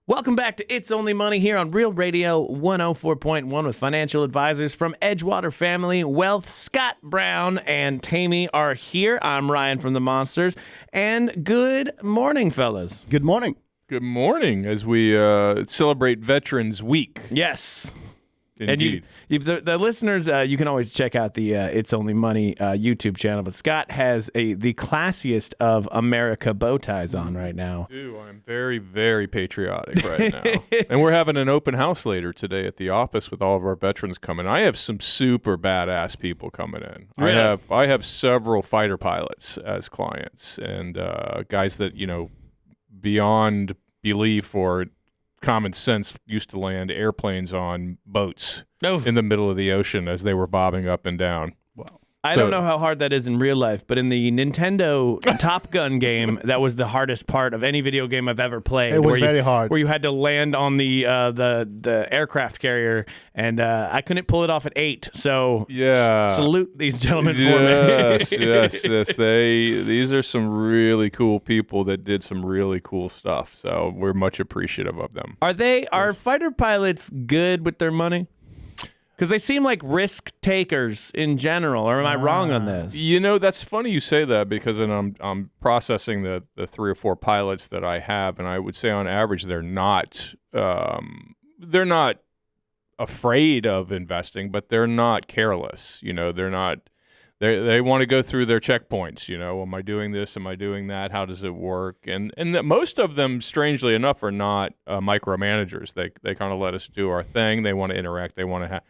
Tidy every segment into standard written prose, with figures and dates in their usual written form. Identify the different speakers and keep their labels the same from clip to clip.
Speaker 1: Welcome back to It's Only Money here on Real Radio 104.1 with financial advisors from Edgewater Family Wealth. Scott Brown and Tammy are here. I'm Ryan from the Monsters. And good morning, fellas.
Speaker 2: Good morning.
Speaker 3: Good morning as we celebrate Veterans Week.
Speaker 1: Yes.
Speaker 3: Indeed.
Speaker 1: And the listeners, you can always check out the It's Only Money YouTube channel. But Scott has the classiest of America bow ties on right now.
Speaker 3: I'm very, very patriotic right now. And we're having an open house later today at the office with all of our veterans coming. I have some super badass people coming in.
Speaker 1: Really?
Speaker 3: I have several fighter pilots as clients and guys that, beyond belief or common sense used to land airplanes on boats in the middle of the ocean as they were bobbing up and down.
Speaker 2: Wow.
Speaker 1: I don't know how hard that is in real life, but in the Nintendo Top Gun game, that was the hardest part of any video game I've ever played.
Speaker 2: It was very hard.
Speaker 1: Where you had to land on the aircraft carrier, and I couldn't pull it off at 8. So salute these gentlemen for me.
Speaker 3: yes. These are some really cool people that did some really cool stuff. So we're much appreciative of them.
Speaker 1: Are fighter pilots good with their money? Because they seem like risk takers in general, or am I wrong on this?
Speaker 3: That's funny you say that because I'm processing the 3 or 4 pilots that I have, and I would say on average they're not afraid of investing, but they're not careless. They're not. They want to go through their checkpoints. Am I doing this? Am I doing that? How does it work? And most of them, strangely enough, are not micromanagers. They kind of let us do our thing. They want to interact. They want to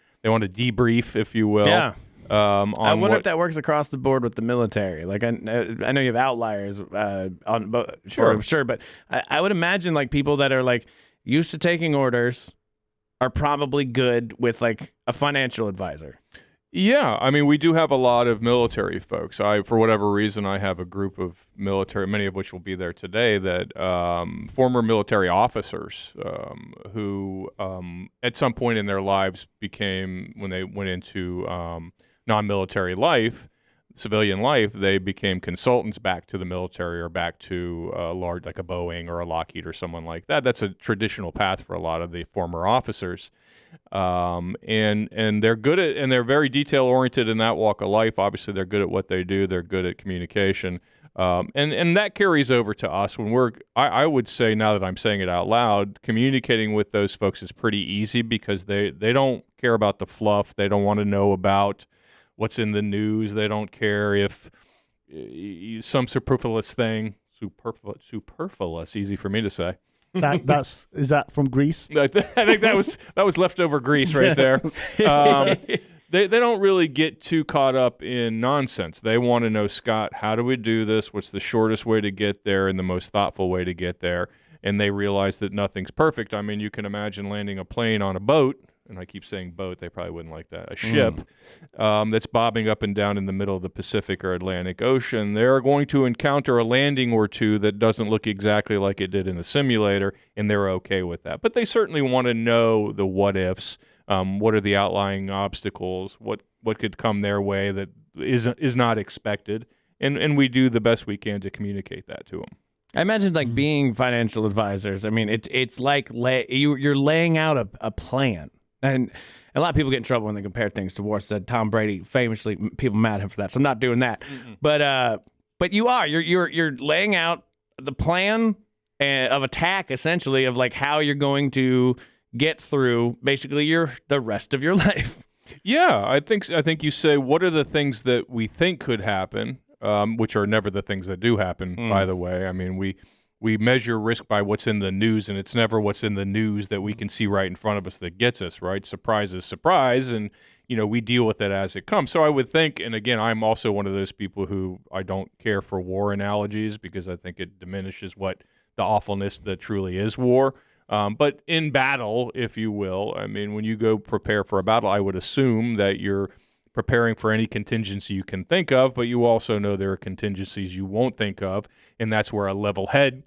Speaker 3: debrief, if you will.
Speaker 1: Yeah. I wonder if that works across the board with the military. Like I know you have outliers on both. Sure, I'm sure, but I would imagine like people that are like used to taking orders are probably good with like a financial advisor.
Speaker 3: Yeah, I mean, we do have a lot of military folks. For whatever reason, I have a group of military, many of which will be there today, that former military officers who at some point in their lives when they went into non-military life, civilian life, they became consultants back to the military or back to large, like a Boeing or a Lockheed or someone like that. That's a traditional path for a lot of the former officers. And they're good at, and they're very detail oriented in that walk of life. Obviously, they're good at what they do. They're good at communication. And that carries over to us when I would say, now that I'm saying it out loud, communicating with those folks is pretty easy because they don't care about the fluff. They don't want to know about what's in the news. They don't care if some superfluous, easy for me to say.
Speaker 2: Is that from Greece?
Speaker 3: I think that was leftover grease right there. They don't really get too caught up in nonsense. They want to know, Scott, how do we do this? What's the shortest way to get there and the most thoughtful way to get there? And they realize that nothing's perfect. I mean, you can imagine landing a plane on a boat, and I keep saying boat, they probably wouldn't like that, a ship that's bobbing up and down in the middle of the Pacific or Atlantic Ocean. They're going to encounter a landing or two that doesn't look exactly like it did in the simulator, and they're okay with that. But they certainly want to know the what-ifs. What are the outlying obstacles? What could come their way that is not expected? And we do the best we can to communicate that to them.
Speaker 1: I imagine like being financial advisors. I mean, it's like you're laying out a plan. And a lot of people get in trouble when they compare things to war. Said Tom Brady famously, people mad at him for that. So I'm not doing that. Mm-mm. But you're laying out the plan of attack, essentially, of like how you're going to get through basically the rest of your life.
Speaker 3: Yeah, I think you say, what are the things that we think could happen, which are never the things that do happen, by the way. I mean, we measure risk by what's in the news, and it's never what's in the news that we can see right in front of us that gets us, right? Surprise is surprise, and, we deal with it as it comes. So I would think, and again, I'm also one of those people who I don't care for war analogies because I think it diminishes what the awfulness that truly is war. But in battle, if you will, I mean, when you go prepare for a battle, I would assume that you're preparing for any contingency you can think of, but you also know there are contingencies you won't think of, and that's where a level head,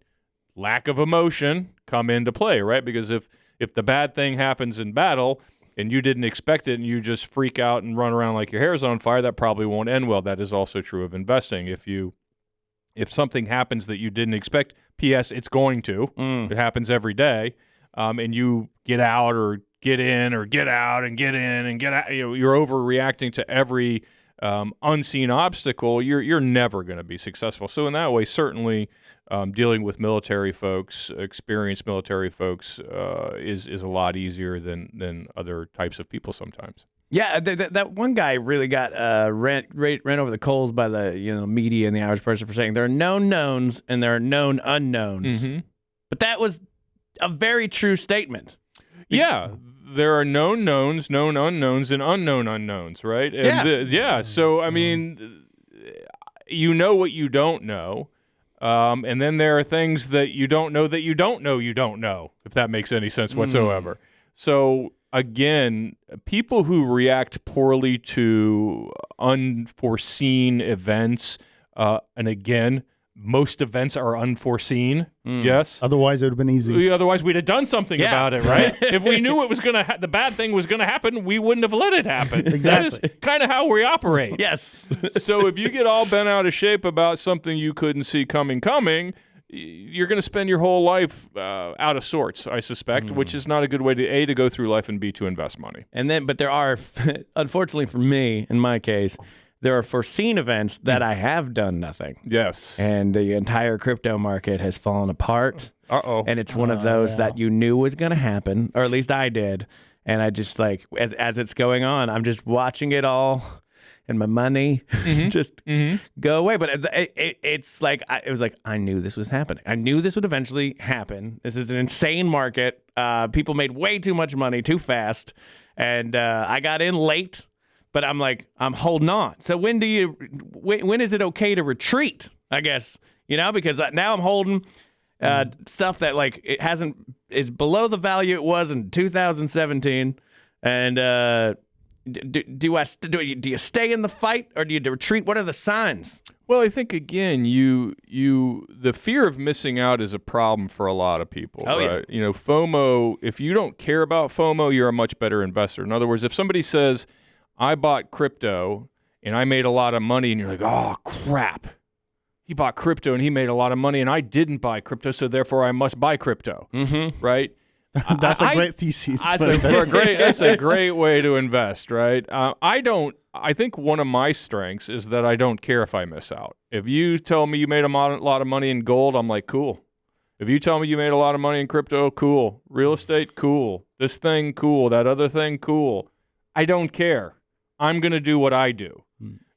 Speaker 3: lack of emotion come into play, right? Because if the bad thing happens in battle and you didn't expect it and you just freak out and run around like your hair's on fire, that probably won't end well. That is also true of investing. If something happens that you didn't expect, P.S., it's going to. It happens every day. and you get out or get in or get out and get in and get out, you're overreacting to every unseen obstacle, you're never going to be successful. So in that way, certainly dealing with military folks, experienced military folks, is a lot easier than other types of people sometimes.
Speaker 1: Yeah, that one guy really got ran over the coals by the media and the average person for saying there are known knowns and there are known unknowns. Mm-hmm. But that was a very true statement.
Speaker 3: Yeah, there are known knowns, known unknowns, and unknown unknowns, right? And
Speaker 1: yeah.
Speaker 3: So I mean, you know what you don't know, and then there are things that you don't know that you don't know you don't know. If that makes any sense whatsoever. So. Again, people who react poorly to unforeseen events, and again, most events are unforeseen. Yes.
Speaker 2: Otherwise, it would have been easy.
Speaker 3: Otherwise, we'd have done something about it, right? If we knew it was the bad thing was going to happen, we wouldn't have let it happen.
Speaker 2: Exactly.
Speaker 3: That is kind of how we operate.
Speaker 1: Yes.
Speaker 3: So if you get all bent out of shape about something you couldn't see coming, you're going to spend your whole life out of sorts, I suspect, which is not a good way to, A, to go through life, and B, to invest money.
Speaker 1: But there are, unfortunately for me, in my case, there are foreseen events that I have done nothing.
Speaker 3: Yes.
Speaker 1: And the entire crypto market has fallen apart.
Speaker 3: Uh-oh.
Speaker 1: And it's one of those that you knew was going to happen, or at least I did. And I just, as it's going on, I'm just watching it all. And my money just go away. But it's like, it was like, I knew this was happening. I knew this would eventually happen. This is an insane market. People made way too much money too fast. And I got in late, but I'm holding on. So when is it okay to retreat? I guess, because now I'm holding stuff that is below the value it was in 2017. And, do you stay in the fight or do you retreat? What are the signs?
Speaker 3: Well, I think again, the fear of missing out is a problem for a lot of people.
Speaker 1: Oh,
Speaker 3: right? Yeah. FOMO. If you don't care about FOMO, you're a much better investor. In other words, if somebody says, "I bought crypto and I made a lot of money," and you're like, "Oh crap, he bought crypto and he made a lot of money, and I didn't buy crypto, so therefore I must buy crypto." Mm-hmm. Right?
Speaker 2: That's a great thesis.
Speaker 3: That's a great way to invest, right? I think one of my strengths is that I don't care if I miss out. If you tell me you made a lot of money in gold, I'm like, cool. If you tell me you made a lot of money in crypto, cool. Real estate, cool. This thing, cool. That other thing, cool. I don't care. I'm going to do what I do.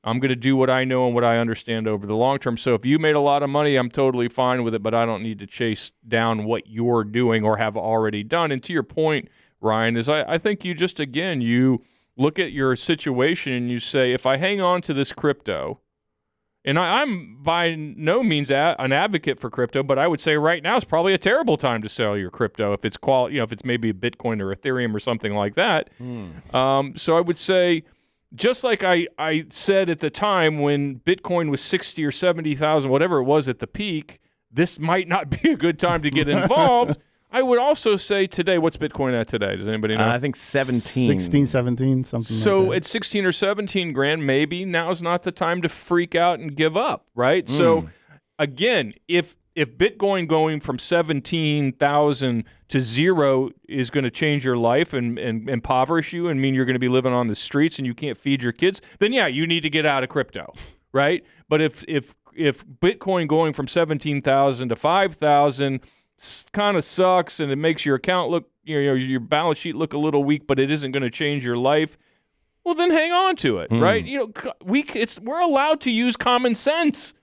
Speaker 3: I'm going to do what I know and what I understand over the long term. So if you made a lot of money, I'm totally fine with it, but I don't need to chase down what you're doing or have already done. And to your point, Ryan, is I think you just, again, you look at your situation and you say, if I hang on to this crypto, and I'm by no means an advocate for crypto, but I would say right now is probably a terrible time to sell your crypto if it's if it's maybe a Bitcoin or Ethereum or something like that. So I would say, just like I said at the time when Bitcoin was 60 or 70,000, whatever it was at the peak, this might not be a good time to get involved. I would also say today, what's Bitcoin at today? Does anybody know?
Speaker 1: I think 17.
Speaker 2: 16, 17, something
Speaker 3: so
Speaker 2: like that.
Speaker 3: at 16 or 17 grand, maybe now's not the time to freak out and give up, right? So again, if Bitcoin going from 17,000 to zero is going to change your life and impoverish you and mean you're going to be living on the streets and you can't feed your kids, then yeah, you need to get out of crypto, right? But if Bitcoin going from 17,000 to 5,000 kind of sucks and it makes your account look, your balance sheet look a little weak, but it isn't going to change your life, well, then hang on to it, right? We're allowed to use common sense.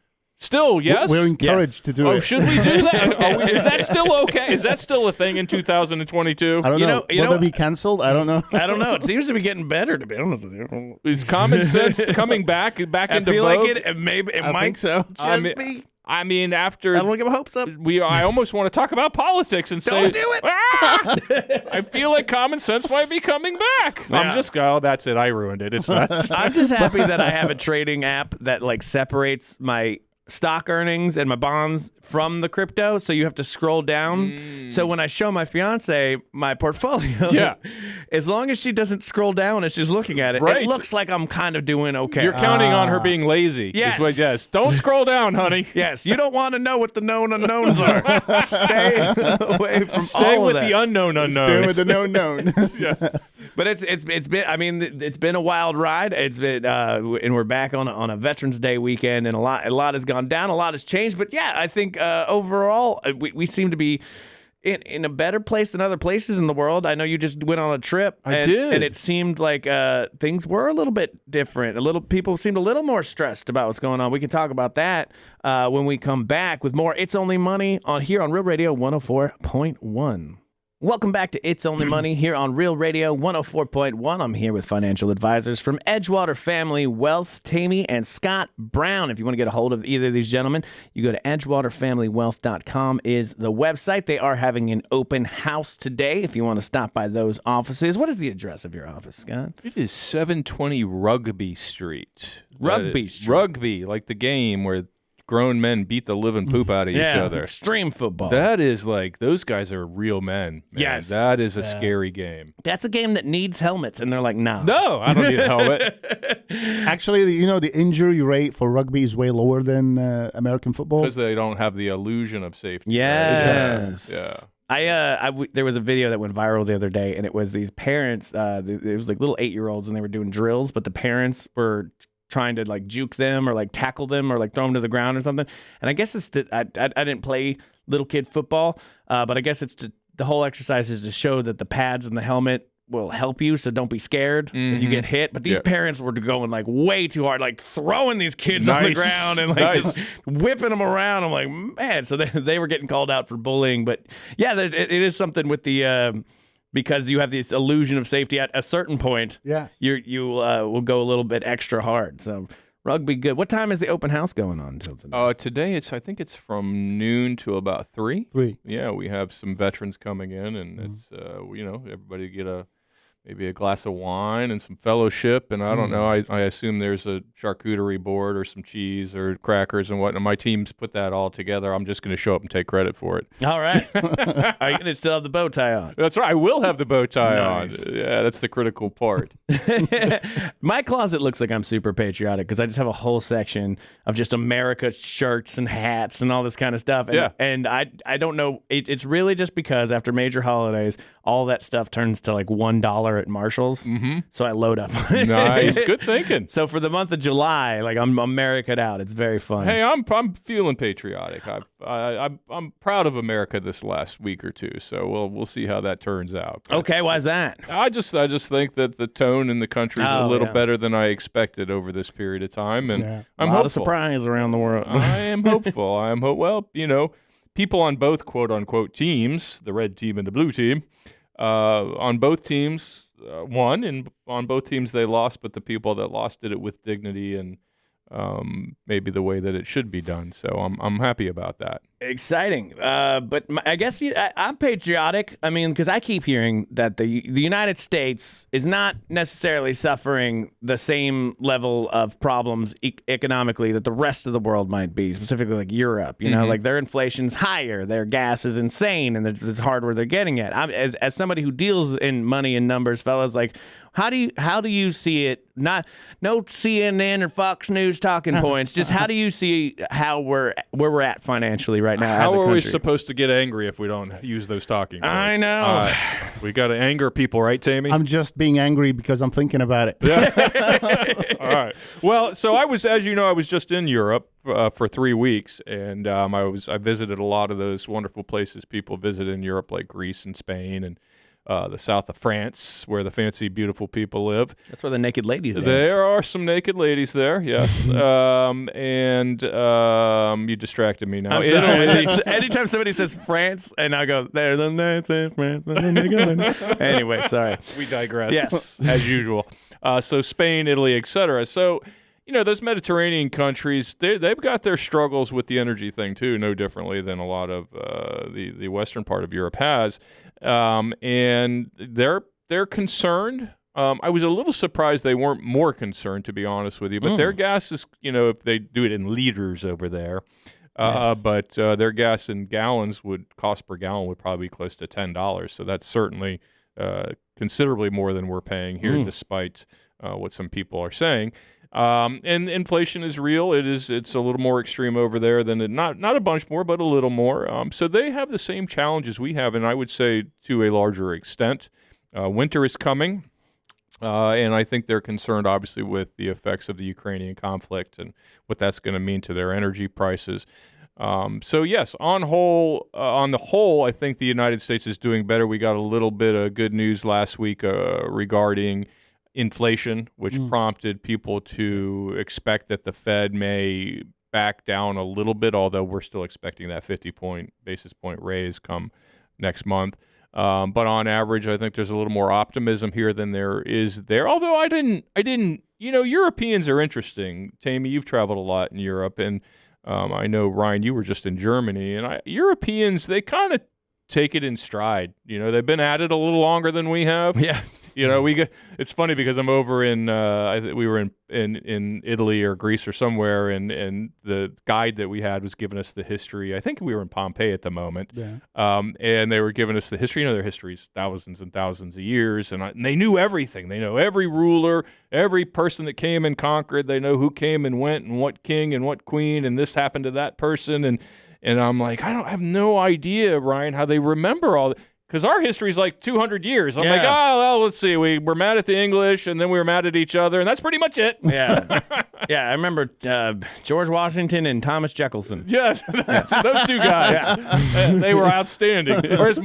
Speaker 3: Still, yes?
Speaker 2: We're encouraged to do it.
Speaker 3: Oh, should we do that? Is that still okay? Is that still a thing in 2022?
Speaker 2: I don't know. Will it be canceled? I don't know.
Speaker 1: I don't know. It seems to be getting better, to be honest with you.
Speaker 3: Is common sense coming back into vogue?
Speaker 1: I feel like it might
Speaker 2: think so.
Speaker 1: Be.
Speaker 3: I mean, after
Speaker 1: I don't want to get my hopes up.
Speaker 3: I almost want to talk about politics and say,
Speaker 1: don't do it.
Speaker 3: I feel like common sense might be coming back.
Speaker 1: Yeah.
Speaker 3: I'm just that's it. I ruined it. It's not.
Speaker 1: I'm just happy that I have a trading app that separates my stock earnings and my bonds from the crypto, so you have to scroll down. So when I show my fiance my portfolio, as long as she doesn't scroll down as she's looking at it,
Speaker 3: Right.
Speaker 1: it looks like I'm kind of doing okay.
Speaker 3: You're counting on her being lazy.
Speaker 1: Yes.
Speaker 3: Don't scroll down, honey.
Speaker 1: Yes, you don't want to know what the known unknowns are. Stay away from
Speaker 3: Stay
Speaker 1: all
Speaker 3: with
Speaker 1: of that.
Speaker 3: the unknown unknowns.
Speaker 2: Stay with the known.
Speaker 3: Yeah.
Speaker 1: But it's been, I mean, it's been a wild ride. It's been and we're back on a Veterans Day weekend, and a lot has gone down, a lot has changed. But yeah, I think overall we seem to be in a better place than other places in the world. I know you just went on a trip.
Speaker 3: I did.
Speaker 1: And it seemed like things were a little bit different. People seemed a little more stressed about what's going on. We can talk about that when we come back with more It's Only Money here on Real Radio 104.1. Welcome back to It's Only Money here on Real Radio 104.1. I'm here with financial advisors from Edgewater Family Wealth, Tammy and Scott Brown. If you want to get a hold of either of these gentlemen, you go to edgewaterfamilywealth.com is the website. They are having an open house today if you want to stop by those offices. What is the address of your office, Scott?
Speaker 3: It is 720 Rugby Street.
Speaker 1: Rugby Street.
Speaker 3: Rugby, like the game where grown men beat the living poop out of each other.
Speaker 1: Extreme football.
Speaker 3: That is like, those guys are real men. Man.
Speaker 1: Yes.
Speaker 3: That is a scary game.
Speaker 1: That's a game that needs helmets, and they're like, no.
Speaker 3: No, I don't need a helmet.
Speaker 2: Actually, the injury rate for rugby is way lower than American football.
Speaker 3: Because they don't have the illusion of safety.
Speaker 1: Yes.
Speaker 3: Yeah.
Speaker 1: There was a video that went viral the other day, and it was these parents. It was like little 8-year-olds, and they were doing drills, but the parents were trying to like juke them or like tackle them or like throw them to the ground or something. And I guess it's that I didn't play little kid football, but I guess the whole exercise is to show that the pads and the helmet will help you, so don't be scared if you get hit. But these parents were going like way too hard, like throwing these kids on the ground and like just whipping them around. I'm like, man. So they were getting called out for bullying. But yeah, it is something with the because you have this illusion of safety at a certain point.
Speaker 2: Yeah,
Speaker 1: you will go a little bit extra hard. So rugby, good. What time is the open house going on until today?
Speaker 3: Today I think it's from noon to about 3.
Speaker 2: 3.
Speaker 3: Yeah, we have some veterans coming in, and it's everybody get maybe a glass of wine and some fellowship, and I don't know. I assume there's a charcuterie board or some cheese or crackers and whatnot. My team's put that all together. I'm just going to show up and take credit for it.
Speaker 1: All right. Are you going to still have the bow tie on?
Speaker 3: That's right. I will have the bow tie
Speaker 1: Nice.
Speaker 3: on. Yeah, that's the critical part.
Speaker 1: My closet looks like I'm super patriotic because I just have a whole section of just America shirts and hats and all this kind of stuff. And,
Speaker 3: Yeah.
Speaker 1: And I don't know. It's really just because after major holidays, all that stuff turns to like $1 at Marshall's. Mm-hmm. So I load up.
Speaker 3: Nice. Good thinking.
Speaker 1: So for the month of July, like I'm America'd out. It's very fun.
Speaker 3: Hey, I'm feeling patriotic. I'm proud of America this last week or two. So we'll see how that turns out. But
Speaker 1: Okay, why's that?
Speaker 3: I just think that the tone in the country is a little
Speaker 1: yeah.
Speaker 3: better than I expected over this period of time, and
Speaker 2: Yeah.
Speaker 3: I'm
Speaker 1: a lot
Speaker 3: hopeful.
Speaker 1: of surprise around the world.
Speaker 3: I am hopeful. Well, people on both quote unquote teams, the red team and the blue team, on both teams won, and on both teams they lost. But the people that lost did it with dignity and maybe the way that it should be done. So I'm happy about that.
Speaker 1: Exciting. But I guess I'm patriotic. I mean, because I keep hearing that the United States is not necessarily suffering the same level of problems economically that the rest of the world might be, specifically like Europe. You know, like their inflation's higher, their gas is insane, and it's hard where they're getting it. As somebody who deals in money and numbers, fellas, like how do you see it? No CNN or Fox News talking points. Just how do you see where we're at financially right now?
Speaker 3: How
Speaker 1: as a
Speaker 3: are we
Speaker 1: country?
Speaker 3: supposed to get angry if we don't use those talking points?
Speaker 1: I know.
Speaker 3: We got to anger people, right, Tammy?
Speaker 2: I'm just being angry because I'm thinking about it.
Speaker 3: All right. Well, so I was just in Europe for 3 weeks, and I visited a lot of those wonderful places people visit in Europe, like Greece and Spain and the south of France, where the fancy, beautiful people live.
Speaker 1: That's where the naked ladies dance.
Speaker 3: There are some naked ladies there, yes. You distracted me now.
Speaker 1: I'm sorry. Anytime somebody says France, and I go, there the nights in France. Anyway, sorry.
Speaker 3: We digress.
Speaker 1: Yes.
Speaker 3: As usual. So Spain, Italy, etc. So, those Mediterranean countries, they've got their struggles with the energy thing too, no differently than a lot of the western part of Europe has. And they're concerned. I was a little surprised they weren't more concerned, to be honest with you. But their gas is, if they do it in liters over there. But their gas in gallons cost per gallon would probably be close to $10. So that's certainly considerably more than we're paying here, despite what some people are saying. And inflation is real. It's a little more extreme over there than not a bunch more, but a little more. So they have the same challenges we have, and I would say to a larger extent. Winter is coming, and I think they're concerned, obviously, with the effects of the Ukrainian conflict and what that's going to mean to their energy prices. So yes, on the whole, I think the United States is doing better. We got a little bit of good news last week regarding inflation, which prompted people to expect that the Fed may back down a little bit, although we're still expecting that 50 basis point raise come next month. But on average, I think there's a little more optimism here than there is there. Although I didn't, Europeans are interesting. Tammy, you've traveled a lot in Europe, and I know, Ryan, you were just in Germany, and Europeans, they kind of take it in stride. They've been at it a little longer than we have.
Speaker 1: Yeah.
Speaker 3: It's funny because I'm over in we were in Italy or Greece or somewhere, and the guide that we had was giving us the history. I think we were in Pompeii at the moment, and they were giving us the history. Their history's thousands and thousands of years, and they knew everything. They know every ruler, every person that came and conquered. They know who came and went, and what king and what queen, and this happened to that person. And I'm like, I have no idea, Ryan, how they remember all that. Because our history is like 200 years. I'm like, let's see. We were mad at the English, and then we were mad at each other, and that's pretty much it.
Speaker 1: Yeah. Yeah, I remember George Washington and Thomas Jefferson.
Speaker 3: Yes, those two guys. They were outstanding. Or as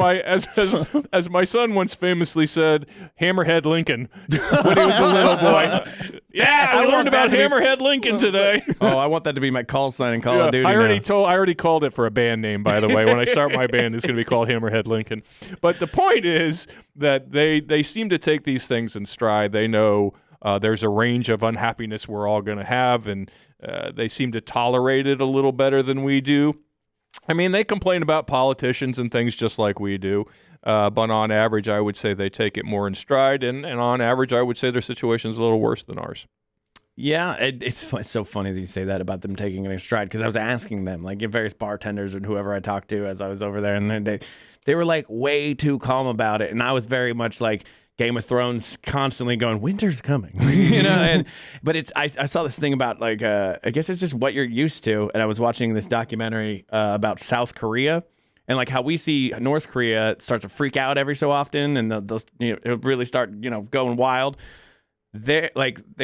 Speaker 3: my son once famously said, Hammerhead Lincoln, when he was a little boy. Yeah, I learned about Hammerhead Lincoln today.
Speaker 1: Oh, I want that to be my call sign in Call of Duty.
Speaker 3: I already called it for a band name, by the way. When I start my band, it's going to be called Hammerhead Lincoln. But the point is that they seem to take these things in stride. They know there's a range of unhappiness we're all going to have, and they seem to tolerate it a little better than we do. I mean, they complain about politicians and things just like we do, but on average, I would say they take it more in stride, and on average, I would say their situation is a little worse than ours.
Speaker 1: Yeah, it's so funny that you say that about them taking it in stride, because I was asking them, like various bartenders and whoever I talked to as I was over there, and they were like way too calm about it, and I was very much like Game of Thrones, constantly going, winter's coming, but I saw this thing about I guess it's just what you're used to, and I was watching this documentary about South Korea, and like how we see North Korea starts to freak out every so often, and they'll really start going wild. They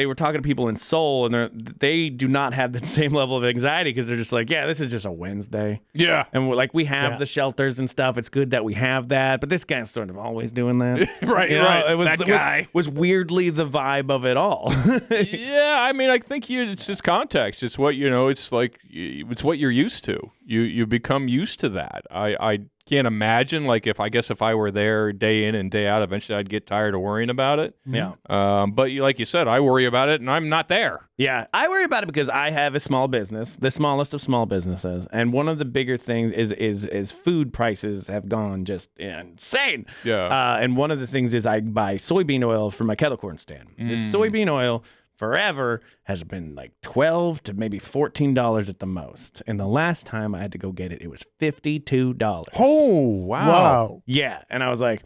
Speaker 1: were talking to people in Seoul, and they do not have the same level of anxiety, because they're just like, yeah, this is just a Wednesday.
Speaker 3: Yeah.
Speaker 1: And we have the shelters and stuff. It's good that we have that. But this guy's sort of always doing that.
Speaker 3: Right. That guy
Speaker 1: was weirdly the vibe of it all.
Speaker 3: Yeah. I mean, I think it's just context. It's what, it's like, it's what you're used to. You become used to that. I can't imagine, if I were there day in and day out, eventually I'd get tired of worrying about it.
Speaker 1: Yeah.
Speaker 3: But like you said, I worry about it, and I'm not there.
Speaker 1: Yeah, I worry about it because I have a small business, the smallest of small businesses, and one of the bigger things is food prices have gone just insane.
Speaker 3: Yeah.
Speaker 1: And one of the things is I buy soybean oil for my kettle corn stand. This soybean oil forever has been like $12 to maybe $14 at the most. And the last time I had to go get it, it was $52.
Speaker 3: Oh, wow.
Speaker 1: Yeah. And I was like,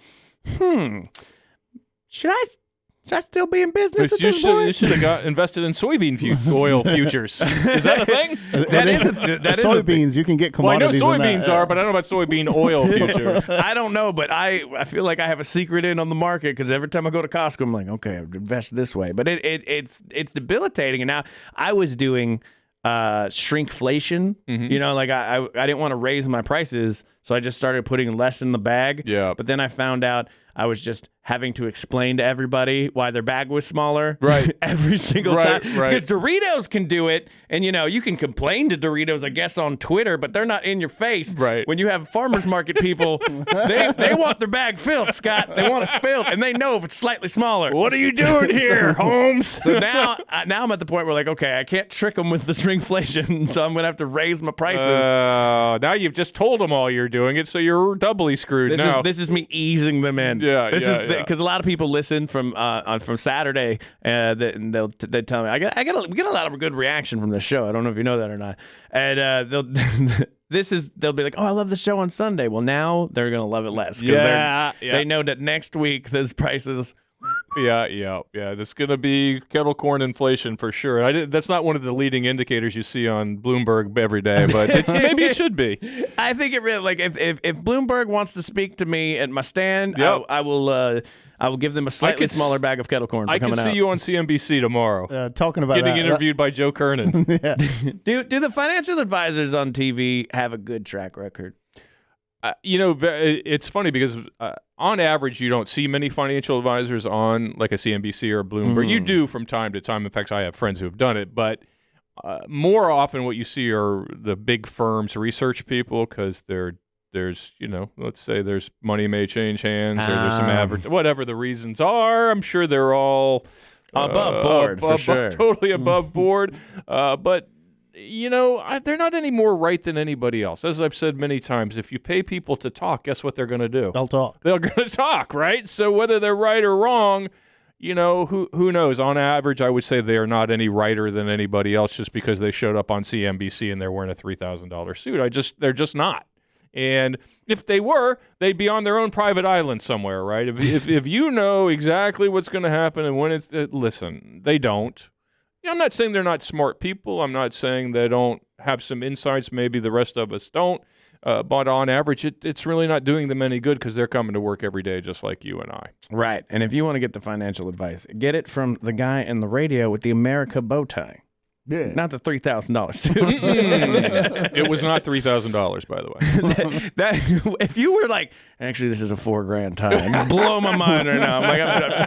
Speaker 1: should I still be in business at this point?
Speaker 3: You should have got invested in soybean oil futures. Is that a thing?
Speaker 2: That is soybeans. You can get commodities.
Speaker 3: Well, I know soybeans are, but I don't know about soybean oil futures.
Speaker 1: I don't know, but I feel like I have a secret in on the market, because every time I go to Costco, I'm like, okay, I've invested this way. But it's debilitating. And now I was doing shrinkflation. I didn't want to raise my prices, so I just started putting less in the bag.
Speaker 3: Yeah.
Speaker 1: But then I found out I was just having to explain to everybody why their bag was smaller.
Speaker 3: Right.
Speaker 1: Every single time.
Speaker 3: Right.
Speaker 1: Because Doritos can do it, and you can complain to Doritos, I guess, on Twitter, but they're not in your face.
Speaker 3: Right.
Speaker 1: When you have farmers market people, they want their bag filled, Scott. They want it filled, and they know if it's slightly smaller.
Speaker 3: What are you doing here, Holmes?
Speaker 1: So now I'm at the point where okay, I can't trick them with the shrinkflation, so I'm going to have to raise my prices.
Speaker 3: Now you've just told them all you're doing it, so you're doubly screwed now.
Speaker 1: This is me easing them in.
Speaker 3: Yeah,
Speaker 1: because a lot of people listen from Saturday, and they tell me we get a lot of good reaction from this show. I don't know if you know that or not, and they'll be like, oh, I love the show on Sunday. Well, now they're going to love it less. Because they know that next week those prices.
Speaker 3: Yeah. That's going to be kettle corn inflation for sure. That's not one of the leading indicators you see on Bloomberg every day, but maybe it should be.
Speaker 1: I think it really, like, if Bloomberg wants to speak to me at my stand, I will give them a slightly smaller bag of kettle corn.
Speaker 3: I can see you on CNBC tomorrow.
Speaker 2: Talking about
Speaker 3: getting interviewed by Joe Kernan.
Speaker 2: Yeah.
Speaker 1: Do the financial advisors on TV have a good track record?
Speaker 3: It's funny because on average, you don't see many financial advisors on like a CNBC or a Bloomberg. You do from time to time. In fact, I have friends who have done it. But more often what you see are the big firms research people because there's, let's say there's money may change hands or there's some whatever the reasons are. I'm sure they're all
Speaker 1: above board, for sure.
Speaker 3: Totally above board. But they're not any more right than anybody else. As I've said many times, if you pay people to talk, guess what they're going to do?
Speaker 2: They'll talk.
Speaker 3: They're going to talk, right? So whether they're right or wrong, who knows? On average, I would say they are not any righter than anybody else just because they showed up on CNBC and they're wearing a $3,000 suit. They're just not. And if they were, they'd be on their own private island somewhere, right? If you know exactly what's going to happen and when listen, they don't. I'm not saying they're not smart people. I'm not saying they don't have some insights. Maybe the rest of us don't. But on average, it's really not doing them any good because they're coming to work every day just like you and I.
Speaker 1: Right. And if you want to get the financial advice, get it from the guy in the radio with the America bow tie.
Speaker 2: Yeah.
Speaker 1: Not the $3,000 suit.
Speaker 3: It was not $3,000, by the way.
Speaker 1: that if you were like, actually, this is a $4,000 tie, blow my mind right now. I'm like,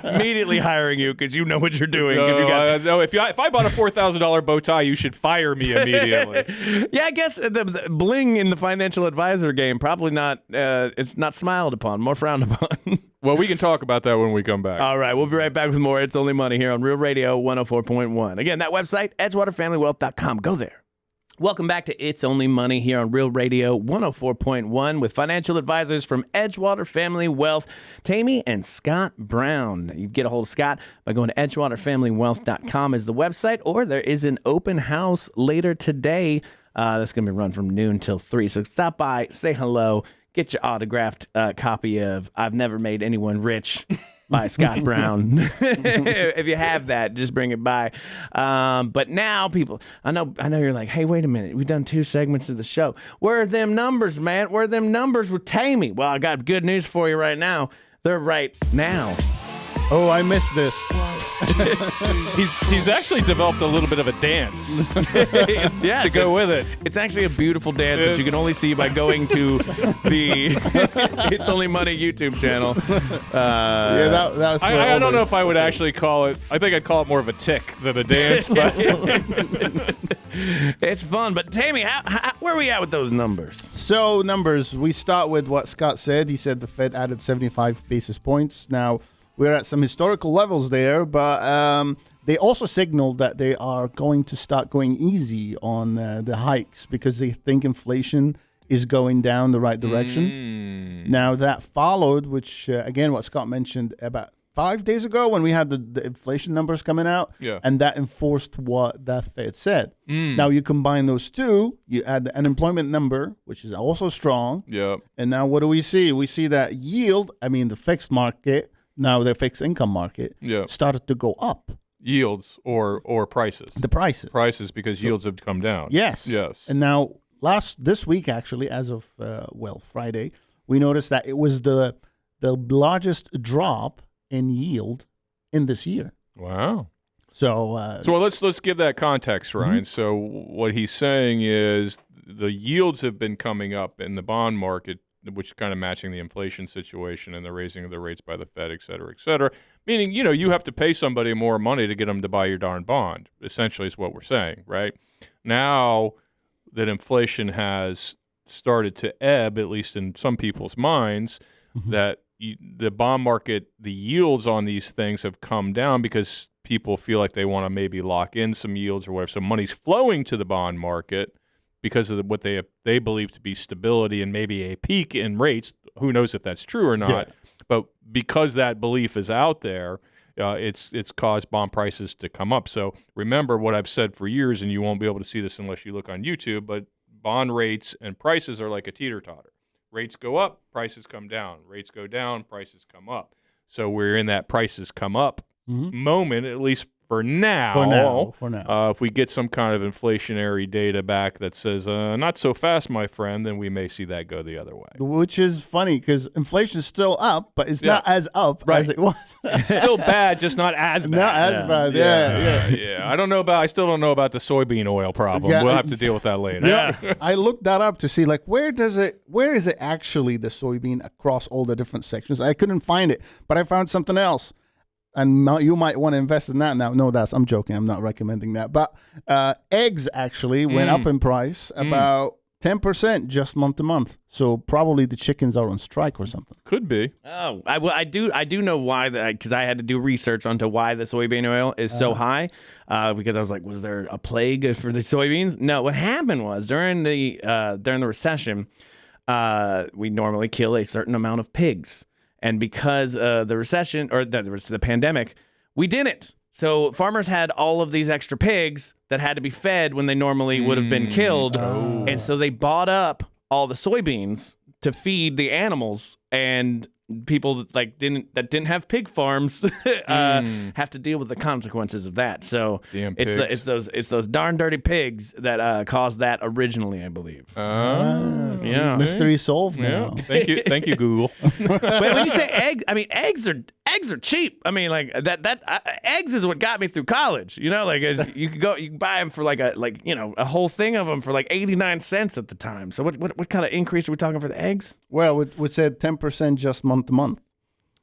Speaker 1: I'm immediately hiring you because you know what you're doing.
Speaker 3: If I bought a $4,000 bow tie, you should fire me immediately.
Speaker 1: Yeah, I guess the bling in the financial advisor game probably not. It's not smiled upon, more frowned upon.
Speaker 3: Well, we can talk about that when we come back.
Speaker 1: All right, we'll be right back with more It's Only Money here on Real Radio 104.1. Again, that website, edgewaterfamilywealth.com. Go there. Welcome back to It's Only Money here on Real Radio 104.1 with financial advisors from Edgewater Family Wealth, Tammy and Scott Brown. You can get a hold of Scott by going to edgewaterfamilywealth.com is the website, or there is an open house later today that's going to be run from noon till 3. So stop by, say hello. Get your autographed copy of I've Never Made Anyone Rich by Scott Brown. If you have that, just bring it by. But now, people, I know you're like, hey, wait a minute. We've done 2 segments of the show. Where are them numbers, man? Where are them numbers with Tammy? Well, I got good news for you right now. They're right now.
Speaker 2: Oh, I missed this.
Speaker 3: He's actually developed a little bit of a dance to go with it.
Speaker 1: It's actually a beautiful dance that you can only see by going to the It's Only Money YouTube channel.
Speaker 2: That was.
Speaker 3: I don't know if I would actually call it. I think I'd call it more of a tick than a dance. But
Speaker 1: it's fun. But Tammy, where are we at with those numbers?
Speaker 2: So numbers. We start with what Scott said. He said the Fed added 75 basis points. Now, we're at some historical levels there, but they also signaled that they are going to start going easy on the hikes because they think inflation is going down the right direction. Now, that followed, which, again, what Scott mentioned about 5 days ago when we had the inflation numbers coming out, and that enforced what the Fed said. Now, you combine those two, you add the unemployment number, which is also strong, and now what do we see? We see that yield, the fixed market, now their fixed income market started to go up.
Speaker 3: Yields or prices?
Speaker 2: The prices.
Speaker 3: Prices because yields have come down.
Speaker 2: Yes. And now this week, actually, as of, Friday, we noticed that it was the largest drop in yield in this year.
Speaker 3: Wow.
Speaker 2: So
Speaker 3: let's give that context, Ryan. So what he's saying is the yields have been coming up in the bond market, which is kind of matching the inflation situation and the raising of the rates by the Fed, et cetera, meaning, you have to pay somebody more money to get them to buy your darn bond, essentially is what we're saying, right? Now that inflation has started to ebb, at least in some people's minds, that the bond market, the yields on these things have come down because people feel like they want to maybe lock in some yields or whatever. So money's flowing to the bond market because of what they believe to be stability and maybe a peak in rates. Who knows if that's true or not? But because that belief is out there, it's caused bond prices to come up. So remember what I've said for years, and you won't be able to see this unless you look on YouTube, but bond rates and prices are like a teeter-totter. Rates go up, prices come down. Rates go down, prices come up. So we're in that prices come up moment, at least for now.
Speaker 2: For now.
Speaker 3: If we get some kind of inflationary data back that says, not so fast, my friend, then we may see that go the other way.
Speaker 2: Which is funny because inflation is still up, but it's not as up as it was.
Speaker 3: It's still bad, just not as bad.
Speaker 2: Not as bad, yeah.
Speaker 3: Yeah. I still don't know about the soybean oil problem.
Speaker 2: Yeah,
Speaker 3: we'll have to deal with that later.
Speaker 2: Yeah. I looked that up to see like where is it actually the soybean across all the different sections? I couldn't find it, but I found something else. And you might want to invest in that now. No, I'm joking. I'm not recommending that. But eggs actually went up in price about 10% just month to month. So probably the chickens are on strike or something.
Speaker 3: Could be.
Speaker 1: Oh, I do know why because I had to do research onto why the soybean oil is so high. Because I was like, was there a plague for the soybeans? No, what happened was during the recession, we normally kill a certain amount of pigs. And because the recession or the pandemic, we didn't. So farmers had all of these extra pigs that had to be fed when they normally would have been killed.
Speaker 2: Oh.
Speaker 1: And so they bought up all the soybeans to feed the animals, and people that didn't have pig farms have to deal with the consequences of that. So
Speaker 3: Damn
Speaker 1: it's those darn dirty pigs that caused that originally, I believe. Yeah.
Speaker 2: Mystery solved now.
Speaker 3: Yeah. Thank you, Google.
Speaker 1: But when you say eggs, I mean eggs are cheap. I mean like eggs is what got me through college. You know, like you can buy them for a whole thing of them for like 89 cents at the time. So what kind of increase are we talking for the eggs?
Speaker 2: Well, we said 10% just month to month.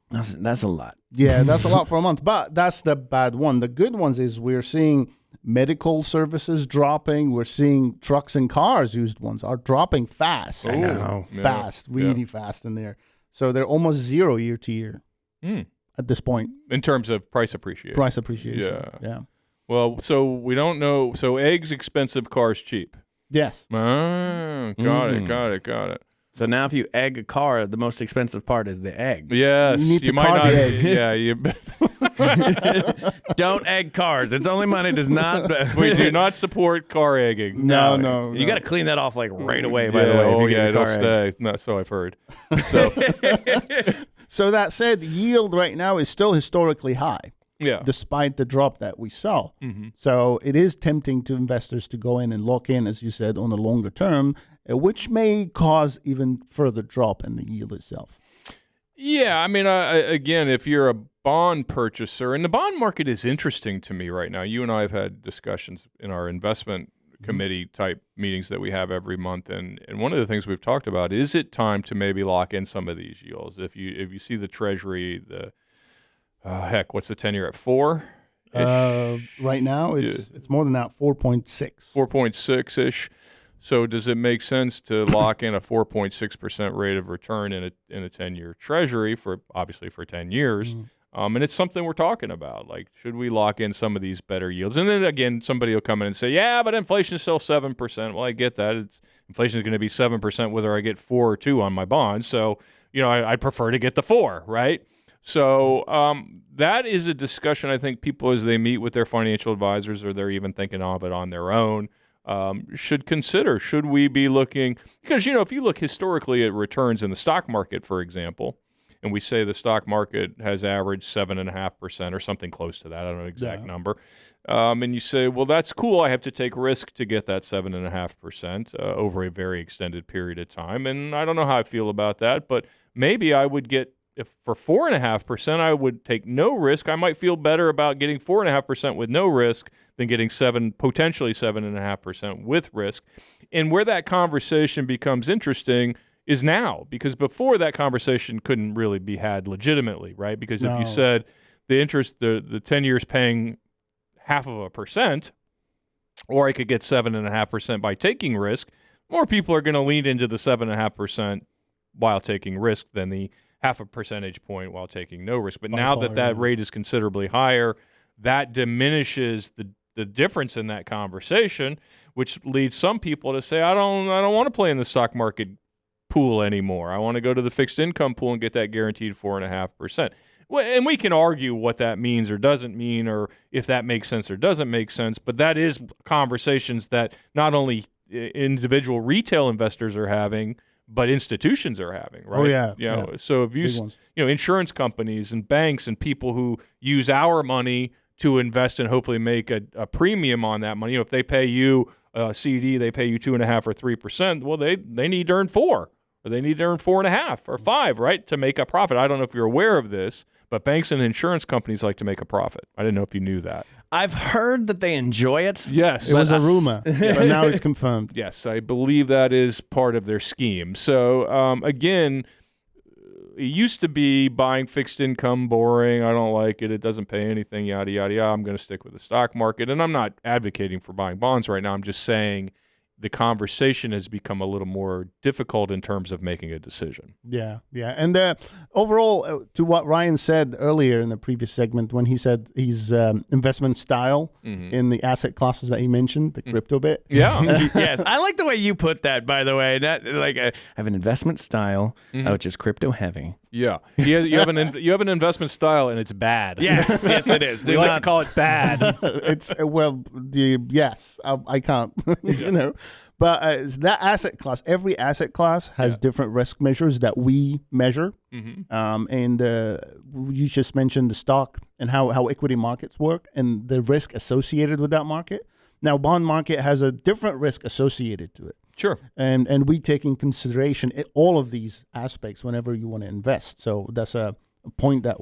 Speaker 1: That's a lot.
Speaker 2: Yeah, that's a lot for a month. But that's the bad one. The good ones is we're seeing medical services dropping. We're seeing trucks and cars, used ones, are dropping fast.
Speaker 1: I know.
Speaker 2: Fast, really fast in there. So they're almost zero year to year at this point.
Speaker 3: In terms of price appreciation.
Speaker 2: Price appreciation. Yeah.
Speaker 3: Well, so we don't know. So eggs expensive, cars cheap.
Speaker 2: Yes.
Speaker 3: Got it.
Speaker 1: So now if you egg a car, the most expensive part is the egg.
Speaker 3: Yes.
Speaker 2: You need to
Speaker 3: might
Speaker 2: carve
Speaker 3: not.
Speaker 2: the egg.
Speaker 3: Yeah. You
Speaker 1: Don't egg cars. It's only money does not.
Speaker 3: we do not support car egging.
Speaker 2: No.
Speaker 1: You got to clean that off like right away. By the way,
Speaker 3: Oh
Speaker 1: if you get
Speaker 3: yeah,
Speaker 1: a
Speaker 3: it'll
Speaker 1: car
Speaker 3: stay. No, so I've heard. So
Speaker 2: So that said, yield right now is still historically high.
Speaker 3: yeah.
Speaker 2: Despite the drop that we saw. So it is tempting to investors to go in and lock in, as you said, on a longer term, which may cause even further drop in the yield itself.
Speaker 3: Yeah, I mean, again, if you're a bond purchaser, and the bond market is interesting to me right now. You and I have had discussions in our investment committee type meetings that we have every month, and one of the things we've talked about is it time to maybe lock in some of these yields. If you see the Treasury, what's the 10-year at 4?
Speaker 2: Right now, it's more than that, 4.6.
Speaker 3: 4.6-ish. So does it make sense to lock in a 4.6% rate of return in a 10-year Treasury for 10 years? And it's something we're talking about. Like, should we lock in some of these better yields? And then again, somebody will come in and say, yeah, but inflation is still 7%. Well, I get that. Inflation is going to be 7% whether I get 4 or 2 on my bonds. So, I'd prefer to get the 4, right? So that is a discussion I think people, as they meet with their financial advisors or they're even thinking of it on their own, should consider. Should we be looking – because, if you look historically at returns in the stock market, for example, and we say the stock market has averaged 7.5% or something close to that. I don't know the exact number. And you say, well, that's cool. I have to take risk to get that 7.5% over a very extended period of time. And I don't know how I feel about that, but maybe I would get – if for 4.5%, I would take no risk. I might feel better about getting 4.5% with no risk than getting potentially 7.5% with risk. And where that conversation becomes interesting is now, because before that conversation couldn't really be had legitimately, right? Because if you said the interest, the 10 years paying 0.5%, or I could get 7.5% by taking risk, more people are going to lean into the 7.5% while taking risk than the 0.5 percentage point while taking no risk. But now that rate is considerably higher, that diminishes the difference in that conversation, which leads some people to say, I don't want to play in the stock market pool anymore. I want to go to the fixed income pool and get that guaranteed 4.5%. And we can argue what that means or doesn't mean, or if that makes sense or doesn't make sense. But that is conversations that not only individual retail investors are having, but institutions are having, right?
Speaker 2: Oh, yeah.
Speaker 3: You know, so if
Speaker 2: Big ones.
Speaker 3: insurance companies and banks and people who use our money to invest and hopefully make a premium on that money. You know, if they pay you a CD, they pay you 2.5% or 3%. Well, they need to earn 4, or they need to earn 4.5 or 5, right, to make a profit. I don't know if you're aware of this, but banks and insurance companies like to make a profit. I didn't know if you knew that.
Speaker 1: I've heard that they enjoy it.
Speaker 3: Yes,
Speaker 2: It was a rumor, but now it's confirmed.
Speaker 3: Yes, I believe that is part of their scheme. So again, it used to be buying fixed income, boring. I don't like it. It doesn't pay anything, yada, yada, yada. I'm going to stick with the stock market. And I'm not advocating for buying bonds right now. I'm just saying the conversation has become a little more difficult in terms of making a decision.
Speaker 2: Yeah. And overall, to what Ryan said earlier in the previous segment, when he said his investment style in the asset classes that he mentioned, the crypto bit.
Speaker 3: Yeah.
Speaker 1: Yes, I like the way you put that. By the way, not like I have an investment style, which is crypto heavy.
Speaker 3: Yeah. You have an investment style, and it's bad.
Speaker 1: Yes, it is.
Speaker 3: We like to call it bad.
Speaker 2: It's yes, I can't, but that asset class, every asset class has different risk measures that we measure. And you just mentioned the stock and how equity markets work and the risk associated with that market. Now, bond market has a different risk associated to it.
Speaker 3: Sure.
Speaker 2: And we take in consideration all of these aspects whenever you want to invest. So that's a point that...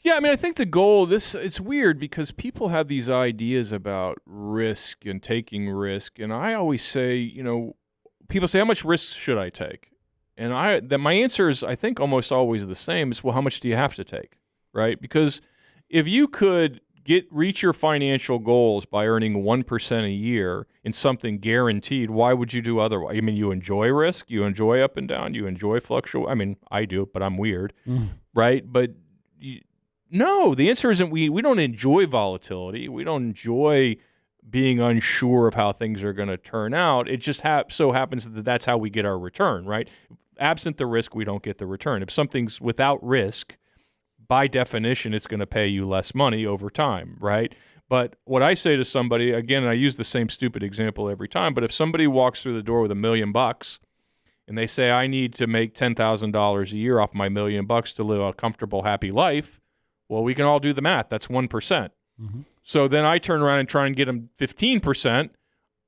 Speaker 3: Yeah, I mean, I think the goal, it's weird because people have these ideas about risk and taking risk. And I always say, people say, how much risk should I take? And my answer is, I think, almost always the same. It's, well, how much do you have to take, right? Because if you could reach your financial goals by earning 1% a year in something guaranteed, why would you do otherwise? I mean, you enjoy risk, you enjoy up and down, you enjoy fluctuation. I mean, I do, but I'm weird, right? But no, the answer isn't we don't enjoy volatility. We don't enjoy being unsure of how things are going to turn out. It just so happens that that's how we get our return, right? Absent the risk, we don't get the return. If something's without risk, by definition, it's going to pay you less money over time, right? But what I say to somebody, again, and I use the same stupid example every time, but if somebody walks through the door with $1 million and they say, I need to make $10,000 a year off my $1 million to live a comfortable, happy life, well, we can all do the math. That's 1%. So then I turn around and try and get them 15%.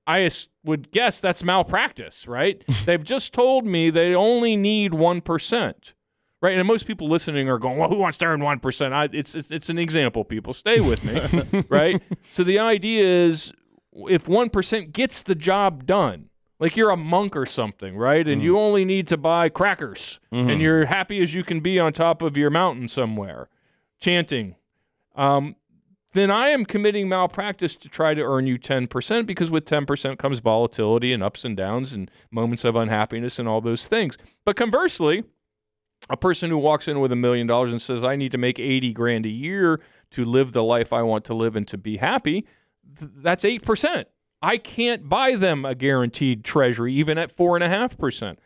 Speaker 3: I would guess that's malpractice, right? They've just told me they only need 1%. Right, and most people listening are going, well, who wants to earn 1%? It's an example, people. Stay with me, right? So the idea is if 1% gets the job done, like you're a monk or something, right? And you only need to buy crackers, and you're happy as you can be on top of your mountain somewhere, chanting, then I am committing malpractice to try to earn you 10%, because with 10% comes volatility and ups and downs and moments of unhappiness and all those things. But conversely, a person who walks in with $1 million and says, I need to make $80,000 a year to live the life I want to live and to be happy, that's 8%. I can't buy them a guaranteed treasury, even at 4.5%.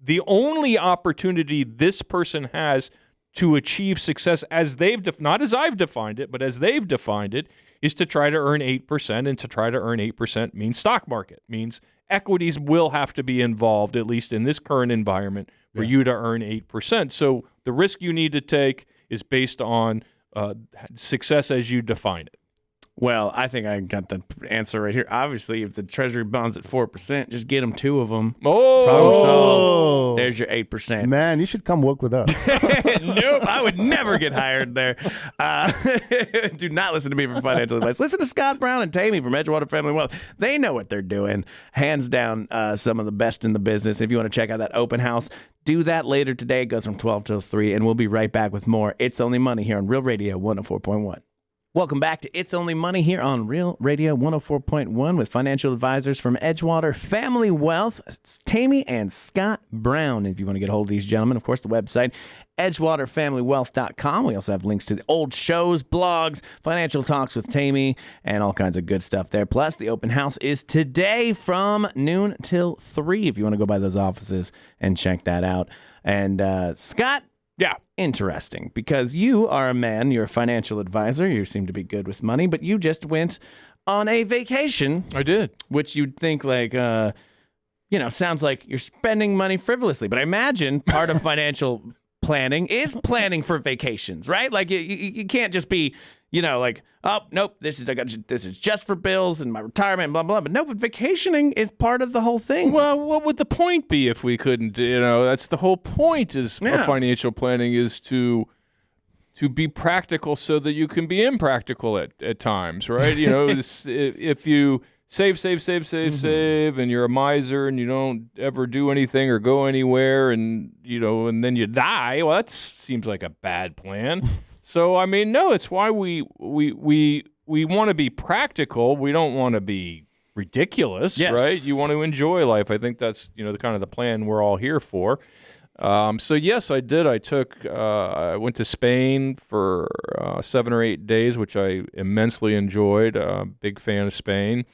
Speaker 3: The only opportunity this person has to achieve success as not as I've defined it, but as they've defined it, is to try to earn 8%. And to try to earn 8% means stock market, means equities will have to be involved, at least in this current environment, for you to earn 8%. So the risk you need to take is based on success as you define it.
Speaker 1: Well, I think I got the answer right here. Obviously, if the Treasury bond's at 4%, just get them 2 of them. Problem solved. There's your 8%.
Speaker 2: Man, you should come work with us.
Speaker 1: Nope, I would never get hired there. Do not listen to me for financial advice. Listen to Scott Brown and Tammy from Edgewater Family Wealth. They know what they're doing. Hands down, some of the best in the business. If you want to check out that open house, do that later today. It goes from 12 till 3, and we'll be right back with more It's Only Money here on Real Radio 104.1. Welcome back to It's Only Money here on Real Radio 104.1 with financial advisors from Edgewater Family Wealth, it's Tammy and Scott Brown. If you want to get a hold of these gentlemen, of course, the website, edgewaterfamilywealth.com. We also have links to the old shows, blogs, financial talks with Tammy, and all kinds of good stuff there. Plus, the open house is today from noon till 3 if you want to go by those offices and check that out. And Scott,
Speaker 3: Yeah.
Speaker 1: Interesting, because you are a man, you're a financial advisor, you seem to be good with money, but you just went on a vacation.
Speaker 3: I did.
Speaker 1: Which you'd think sounds like you're spending money frivolously. But I imagine part of financial planning is planning for vacations, right? Like you can't just be, oh, nope, this is just for bills and my retirement, blah, blah. But no, but vacationing is part of the whole thing.
Speaker 3: Well, what would the point be if we couldn't, that's the whole point of financial planning is to be practical so that you can be impractical at times, right? If you save, and you're a miser and you don't ever do anything or go anywhere and then you die, well, that seems like a bad plan. So, no, it's why we want to be practical. We don't want to be ridiculous, right? You want to enjoy life. I think that's, the kind of the plan we're all here for. So yes, I did. I went to Spain for 7 or 8 days, which I immensely enjoyed. Big fan of Spain.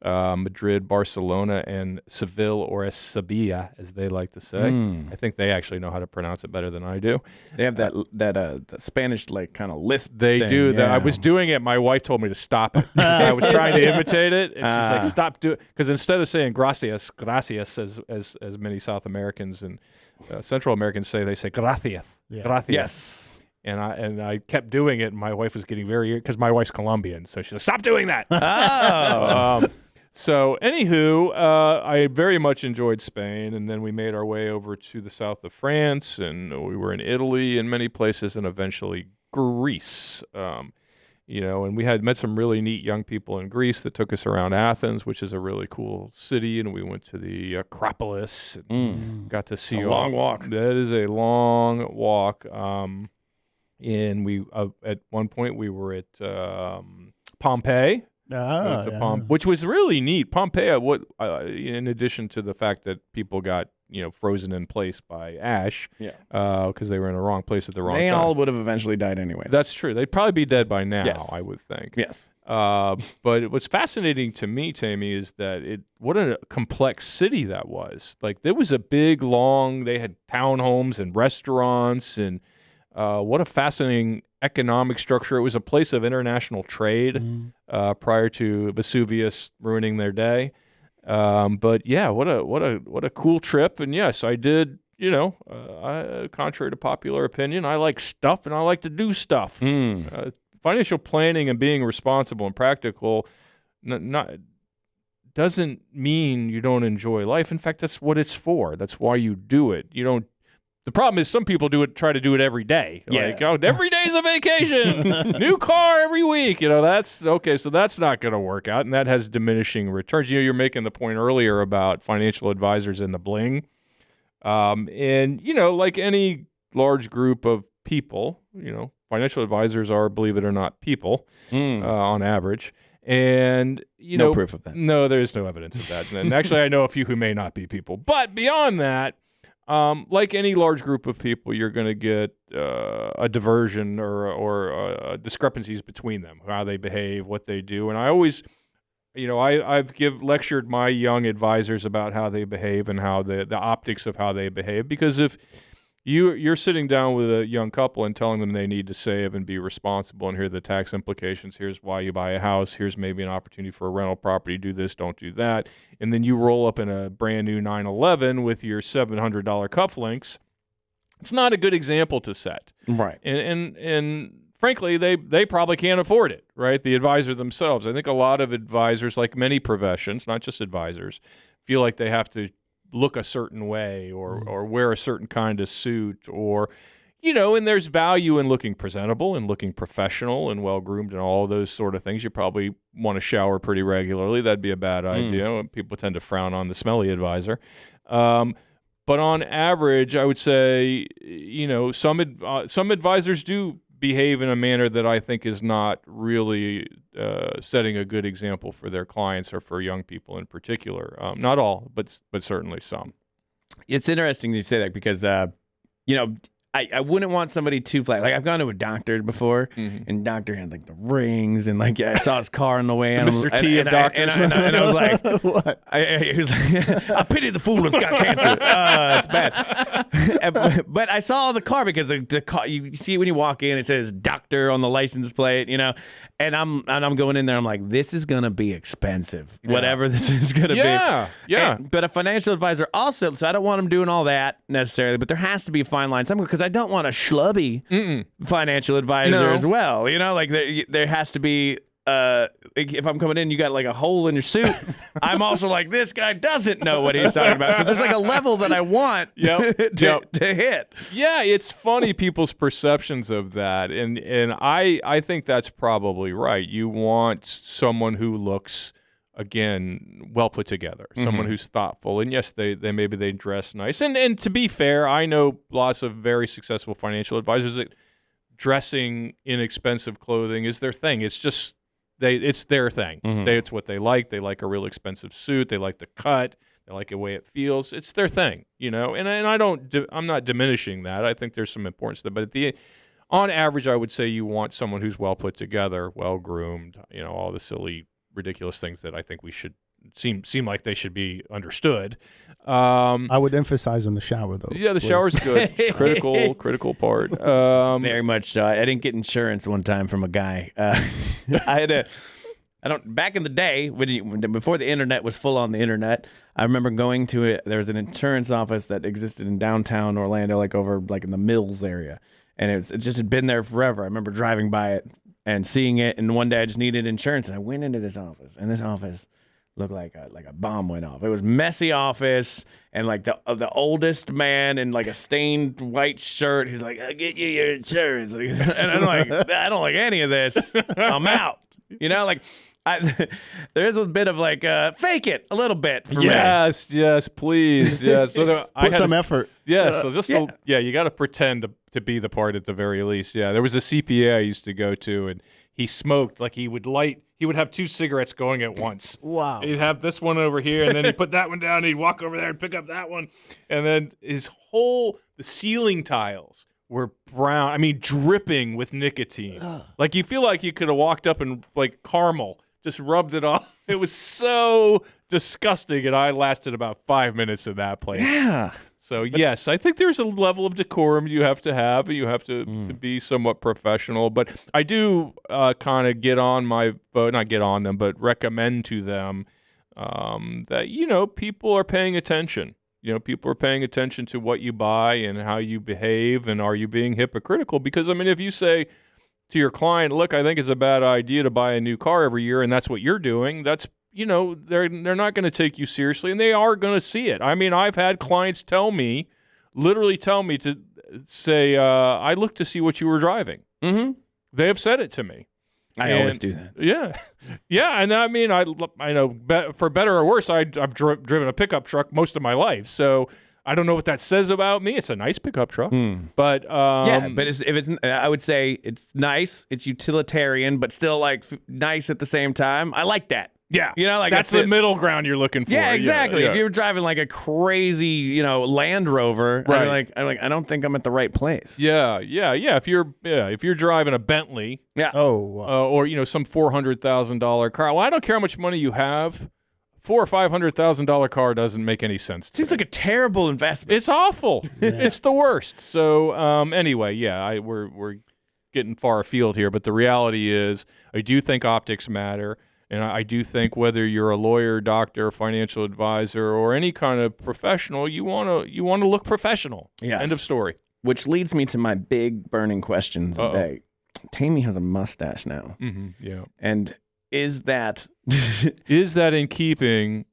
Speaker 3: Madrid, Barcelona, and Seville, or Sevilla, as they like to say. I think they actually know how to pronounce it better than I do.
Speaker 1: They have that Spanish kind of lisp.
Speaker 3: They
Speaker 1: thing.
Speaker 3: do.
Speaker 1: Yeah.
Speaker 3: I was doing it. My wife told me to stop it. I was trying to imitate it, and she's like, "Stop doing." Because instead of saying gracias, as many South Americans and Central Americans say, they say gracias.
Speaker 2: Yeah.
Speaker 3: Gracias.
Speaker 1: Yes.
Speaker 3: And I kept doing it, and my wife was getting because my wife's Colombian, so she's like, "Stop doing that."
Speaker 1: Oh.
Speaker 3: So, anywho, I very much enjoyed Spain, and then we made our way over to the south of France, and we were in Italy and many places, and eventually Greece. And we had met some really neat young people in Greece that took us around Athens, which is a really cool city, and we went to the Acropolis and got to see
Speaker 1: a long walk.
Speaker 3: That is a long walk. And we at one point we were at Pompeii. Which was really neat. Pompeii, in addition to the fact that people got frozen in place by ash, because they were in the wrong place at the wrong time.
Speaker 1: They all would have eventually died anyway.
Speaker 3: That's true. They'd probably be dead by now,
Speaker 1: yes.
Speaker 3: I would think.
Speaker 1: Yes.
Speaker 3: But what's fascinating to me, Tammy, is that what a complex city that was. Like, there was a big, long. They had townhomes and restaurants, and what a fascinating economic structure. It was a place of international trade prior to Vesuvius ruining their day. But yeah, what a cool trip. And yes, I did. Contrary to popular opinion, I like stuff and I like to do stuff. Financial planning and being responsible and practical doesn't mean you don't enjoy life. In fact, that's what it's for. That's why you do it. You don't. The problem is some people try to do it every day.
Speaker 1: Yeah.
Speaker 3: Like, every day's a vacation, new car every week. That's okay. So that's not going to work out, and that has diminishing returns. You're making the point earlier about financial advisors and the bling. And like any large group of people, financial advisors are, believe it or not, people on average. And
Speaker 1: no proof of that.
Speaker 3: No, there's no evidence of that. And actually, I know a few who may not be people. But beyond that, like any large group of people, you're going to get a diversion or discrepancies between them, how they behave, what they do. And I always, I've lectured my young advisors about how they behave and how the optics of how they behave. Because if you're sitting down with a young couple and telling them they need to save and be responsible, and here are the tax implications, here's why you buy a house, here's maybe an opportunity for a rental property, do this, don't do that, and then you roll up in a brand new 911 with your $700 cufflinks, it's not a good example to set.
Speaker 1: Right.
Speaker 3: And frankly, they probably can't afford it, right? The advisor themselves. I think a lot of advisors, like many professions, not just advisors, feel like they have to look a certain way or wear a certain kind of suit or, and there's value in looking presentable and looking professional and well-groomed and all those sort of things. You probably want to shower pretty regularly. That'd be a bad idea. People tend to frown on the smelly advisor. But on average, I would say, some advisors do behave in a manner that I think is not really setting a good example for their clients or for young people in particular. Not all, but certainly some.
Speaker 1: It's interesting you say that because, I wouldn't want somebody too flat. Like I've gone to a doctor before, and doctor had like the rings, and like I saw his car on the way, and
Speaker 3: Mr. T of doctors,
Speaker 1: and I was like,
Speaker 2: What?
Speaker 1: he was like, I pity the fool that's got cancer. It's bad. But I saw the car because the car, you see when you walk in, it says doctor on the license plate, and I'm going in there. I'm like, this is gonna be expensive, whatever this is gonna be.
Speaker 3: Yeah.
Speaker 1: But a financial advisor also, so I don't want them doing all that necessarily, but there has to be a fine line somewhere because I don't want a schlubby financial advisor as well. Like there has to be. If I'm coming in, you got like a hole in your suit. I'm also like, this guy doesn't know what he's talking about. So there's like a level that I want to hit.
Speaker 3: Yeah, it's funny people's perceptions of that, and I think that's probably right. You want someone who looks, again, well put together, someone who's thoughtful, and yes, they maybe they dress nice. And to be fair, I know lots of very successful financial advisors that dressing inexpensive clothing is their thing. It's just it's their thing. It's what they like. They like a real expensive suit. They like the cut. They like the way it feels. It's their thing, And I'm not diminishing that. I think there's some importance to that. But on average, I would say you want someone who's well put together, well groomed. All the silly, ridiculous things that I think we should seem like they should be understood.
Speaker 2: I would emphasize on the shower, though.
Speaker 3: Yeah, the shower's good. critical part.
Speaker 1: Very much so. I didn't get insurance one time from a guy. Back in the day, before the internet was full on the internet, I remember going to it. There was an insurance office that existed in downtown Orlando, like over like in the Mills area. And it just had been there forever. I remember driving by it and seeing it. And one day I just needed insurance. And I went into this office. And this office looked like a bomb went off. It was messy office, and like the oldest man in like a stained white shirt. He's like, "I'll get you your insurance," and I'm like, "I don't like any of this. I'm out." There is a bit of like fake it a little bit. For me.
Speaker 3: Yes, please, yes. So
Speaker 2: Put some effort.
Speaker 3: Yeah, so you got to pretend to be the part at the very least. Yeah, there was a CPA I used to go to, and he smoked like he would have two cigarettes going at once.
Speaker 2: Wow.
Speaker 3: He'd have this one over here, and then he'd put that one down, and he'd walk over there and pick up that one. And then the ceiling tiles were brown, dripping with nicotine. Like you feel like you could have walked up and like caramel, just rubbed it off. It was so disgusting, and I lasted about 5 minutes in that place.
Speaker 1: Yeah.
Speaker 3: So, yes, I think there's a level of decorum you have to have. You have to be somewhat professional. But I do kind of get on my boat, not get on them, but recommend to them that, people are paying attention. People are paying attention to what you buy and how you behave, and are you being hypocritical? Because, if you say to your client, look, I think it's a bad idea to buy a new car every year, and that's what you're doing, that's they're not going to take you seriously, and they are going to see it. I've had clients literally tell me to say, I looked to see what you were driving. Mm-hmm. They have said it to me.
Speaker 1: I always do that.
Speaker 3: Yeah. Yeah, and I know, for better or worse, I've driven a pickup truck most of my life, so I don't know what that says about me. It's a nice pickup truck, but
Speaker 1: I would say it's nice, it's utilitarian, but still like nice at the same time. I like that.
Speaker 3: Yeah,
Speaker 1: that's
Speaker 3: the middle ground you're looking for.
Speaker 1: Yeah, exactly. Yeah. If you're driving like a crazy, Land Rover,
Speaker 3: right.
Speaker 1: I'm like, I don't think I'm at the right place.
Speaker 3: Yeah. If you're driving a Bentley, or some $400,000 car, well, I don't care how much money you have. $400,000 or $500,000 car doesn't make any sense.
Speaker 1: Seems like a terrible investment.
Speaker 3: It's awful. Yeah. It's the worst. So anyway, we're getting far afield here, but the reality is, I do think optics matter. And I do think whether you're a lawyer, doctor, financial advisor, or any kind of professional, you want to look professional.
Speaker 1: Yes.
Speaker 3: End of story.
Speaker 1: Which leads me to my big burning question today. Tammy has a mustache now.
Speaker 3: Mm-hmm, yeah.
Speaker 1: And is that
Speaker 3: in keeping?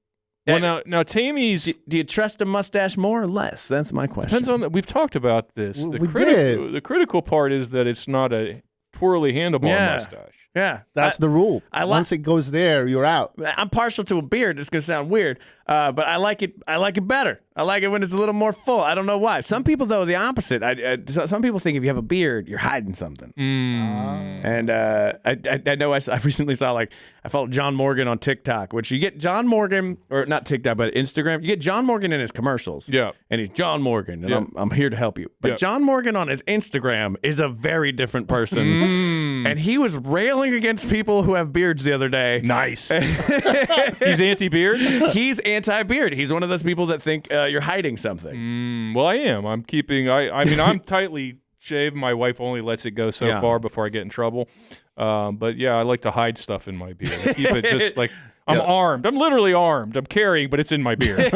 Speaker 3: Well, now Tammy's.
Speaker 1: Do you trust a mustache more or less? That's my question.
Speaker 3: Depends on. We've talked about this.
Speaker 2: We did.
Speaker 3: The critical part is that it's not a twirly handlebar mustache.
Speaker 1: Yeah.
Speaker 2: That's the rule. Once it goes there, you're out.
Speaker 1: I'm partial to a beard. It's gonna sound weird, but I like it. I like it better. I like it when it's a little more full. I don't know why. Some people though the opposite. Some people think if you have a beard, you're hiding something. And I know I recently saw I followed John Morgan on TikTok, which you get John Morgan or not TikTok but Instagram. You get John Morgan in his commercials.
Speaker 3: Yeah.
Speaker 1: And he's John Morgan, and I'm here to help you. But John Morgan on his Instagram is a very different person, and he was railing against people who have beards the other day.
Speaker 3: Nice. He's anti-beard?
Speaker 1: He's anti-beard. He's one of those people that think you're hiding something.
Speaker 3: Well, I am. I'm keeping. I mean, I'm tightly shaved. My wife only lets it go so far before I get in trouble. But yeah, I like to hide stuff in my beard. I keep it just like I'm armed. I'm literally armed. I'm carrying, but it's in my beard.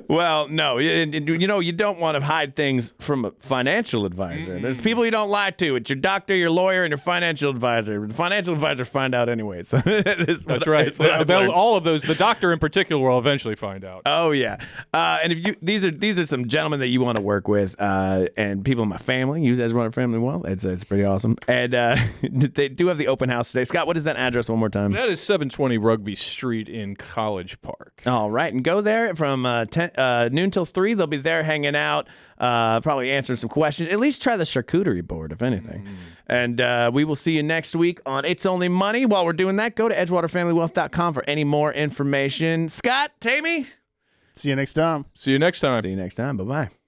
Speaker 1: Well, no, you don't want to hide things from a financial advisor. There's people you don't lie to. It's your doctor, your lawyer, and your financial advisor. The financial advisor find out anyway. So
Speaker 3: that's right. All of those, the doctor in particular, will eventually find out.
Speaker 1: Oh yeah, and if these are some gentlemen that you want to work with, and people in my family use Edgewater Family well. It's pretty awesome, and they do have the open house today. Scott, what is that address one more time?
Speaker 3: That is 720 Rugby Street in College Park.
Speaker 1: All right, and go there from noon till 3. They'll be there hanging out, probably answering some questions. At least try the charcuterie board, if anything. And we will see you next week on It's Only Money. While we're doing that, go to edgewaterfamilywealth.com for any more information. Scott, Tammy?
Speaker 2: See you next time.
Speaker 3: See you next time.
Speaker 1: See you next time. Bye-bye.